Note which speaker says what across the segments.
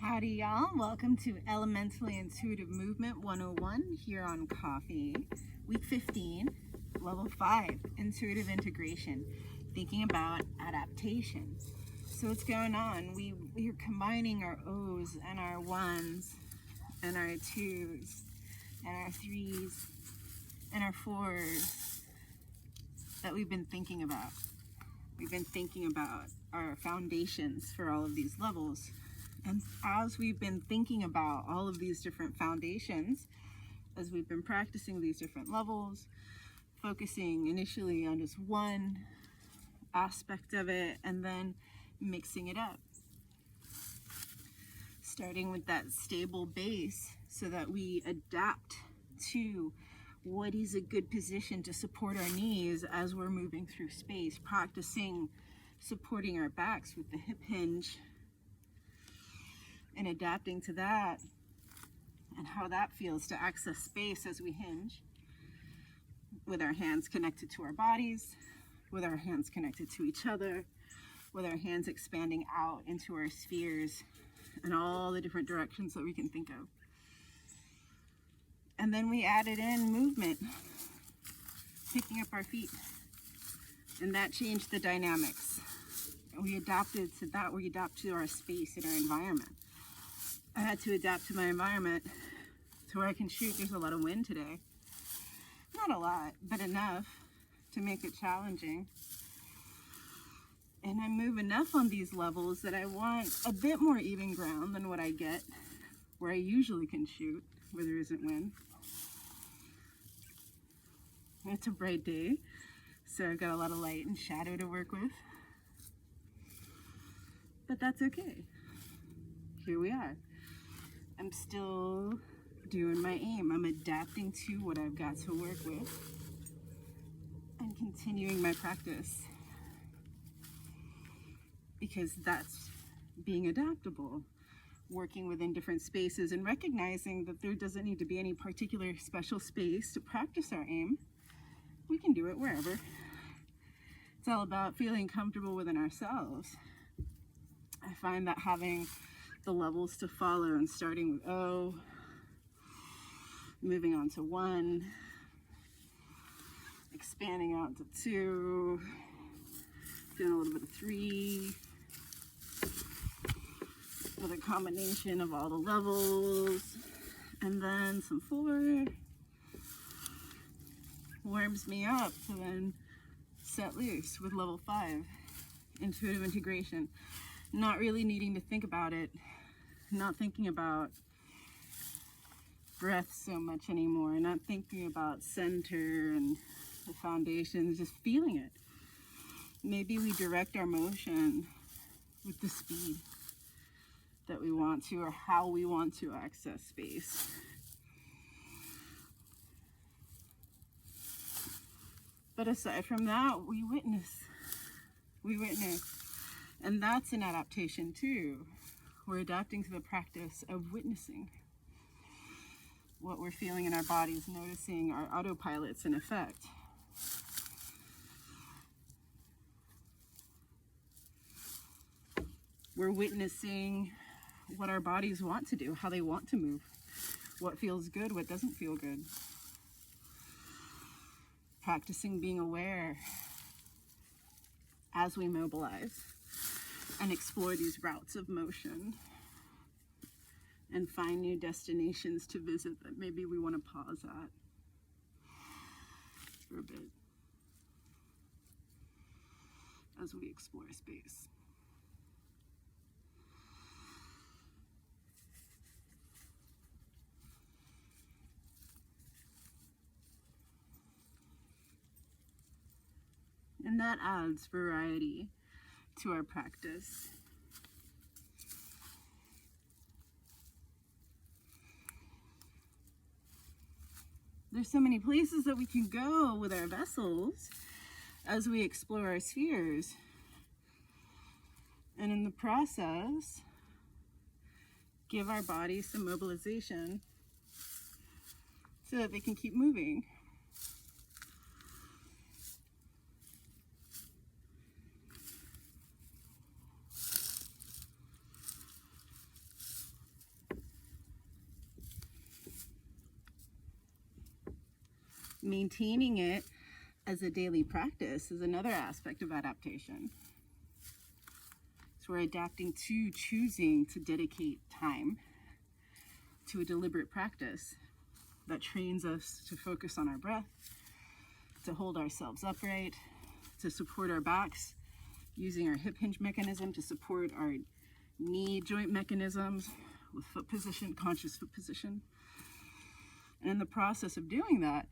Speaker 1: Howdy y'all, welcome to Elementally Intuitive Movement 101 here on Coffee. Week 15, Level 5, Intuitive Integration, thinking about adaptation. So what's going on? We are combining our O's and our 1s and our 2s and our 3s and our 4s that we've been thinking about. We've been thinking about our foundations for all of these levels. And as we've been thinking about all of these different foundations, as we've been practicing these different levels, focusing initially on just one aspect of it and then mixing it up. Starting with that stable base so that we adapt to what is a good position to support our knees as we're moving through space, practicing supporting our backs with the hip hinge and adapting to that and how that feels to access space as we hinge with our hands connected to our bodies, with our hands connected to each other, with our hands expanding out into our spheres and all the different directions that we can think of. And then we added in movement, picking up our feet, and that changed the dynamics. We adapted to that, we adapt to our space and our environment. I had to adapt to my environment to where I can shoot. There's a lot of wind today. Not a lot, but enough to make it challenging. And I move enough on these levels that I want a bit more even ground than what I get where I usually can shoot, where there isn't wind. It's a bright day, so I've got a lot of light and shadow to work with. But that's okay. Here we are. I'm still doing my aim. I'm adapting to what I've got to work with and continuing my practice, because that's being adaptable, working within different spaces and recognizing that there doesn't need to be any particular special space to practice our aim. We can do it wherever. It's all about feeling comfortable within ourselves. I find that having the levels to follow and starting with O, moving on to 1, expanding out to 2, doing a little bit of 3, with a combination of all the levels, and then some 4, warms me up to then set loose with level 5, intuitive integration. Not really needing to think about it, not thinking about breath so much anymore, not thinking about center and the foundations, just feeling it. Maybe we direct our motion with the speed that we want to, or how we want to access space. But aside from that, we witness. And that's an adaptation too. We're adapting to the practice of witnessing what we're feeling in our bodies, noticing our autopilots in effect. We're witnessing what our bodies want to do, how they want to move, what feels good, what doesn't feel good. Practicing being aware as we mobilize and explore these routes of motion and find new destinations to visit that maybe we want to pause at for a bit as we explore space. And that adds variety to our practice. There's so many places that we can go with our vessels as we explore our spheres. And in the process, give our bodies some mobilization so that they can keep moving. Maintaining it as a daily practice is another aspect of adaptation. So we're adapting to choosing to dedicate time to a deliberate practice that trains us to focus on our breath, to hold ourselves upright, to support our backs, using our hip hinge mechanism to support our knee joint mechanisms with foot position, conscious foot position. And in the process of doing that,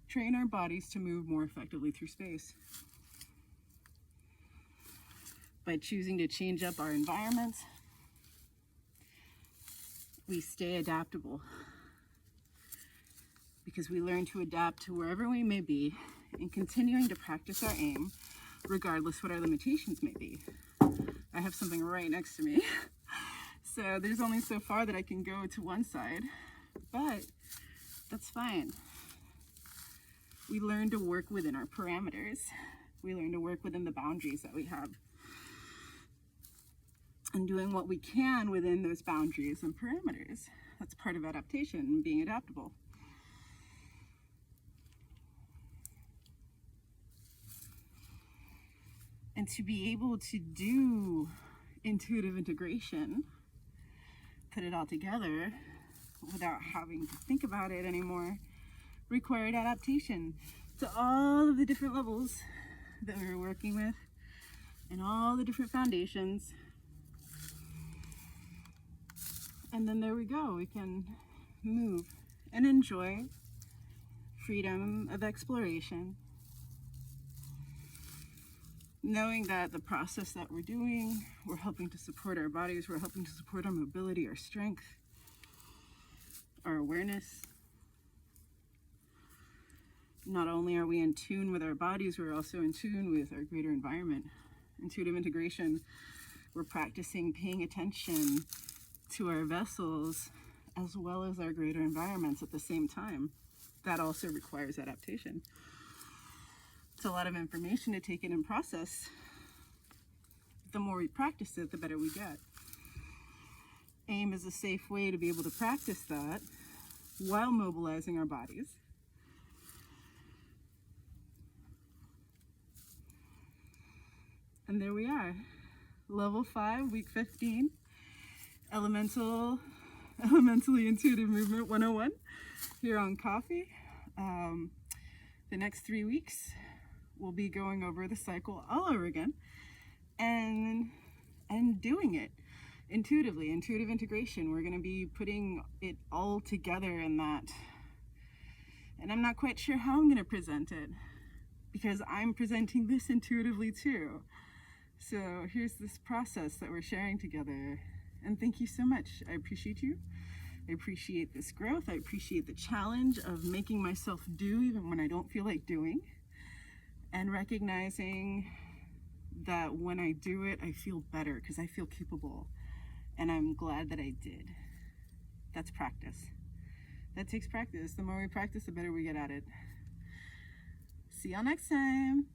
Speaker 1: train our bodies to move more effectively through space. By choosing to change up our environments, we stay adaptable because we learn to adapt to wherever we may be and continuing to practice our aim regardless what our limitations may be. I have something right next to me. So there's only so far that I can go to one side, but that's fine. We learn to work within our parameters. We learn to work within the boundaries that we have. And doing what we can within those boundaries and parameters. That's part of adaptation and being adaptable. And to be able to do intuitive integration, put it all together without having to think about it anymore, required adaptation to all of the different levels that we were working with and all the different foundations. And then there we go, we can move and enjoy freedom of exploration, knowing that the process that we're doing, we're helping to support our bodies, we're helping to support our mobility, our strength, our awareness. Not only are we in tune with our bodies, we're also in tune with our greater environment. Intuitive integration, we're practicing paying attention to our vessels as well as our greater environments at the same time. That also requires adaptation. It's a lot of information to take in and process. The more we practice it, the better we get. AIM is a safe way to be able to practice that while mobilizing our bodies. And there we are. Level 5, week 15. Elementally Intuitive Movement 101 here on Coffee. The next 3 weeks, we'll be going over the cycle all over again and doing it intuitively, intuitive integration. We're going to be putting it all together in that. And I'm not quite sure how I'm going to present it because I'm presenting this intuitively too. So here's this process that we're sharing together. And thank you so much. I appreciate you. I appreciate this growth. I appreciate the challenge of making myself do even when I don't feel like doing. And recognizing that when I do it, I feel better because I feel capable. And I'm glad that I did. That's practice. That takes practice. The more we practice, the better we get at it. See y'all next time.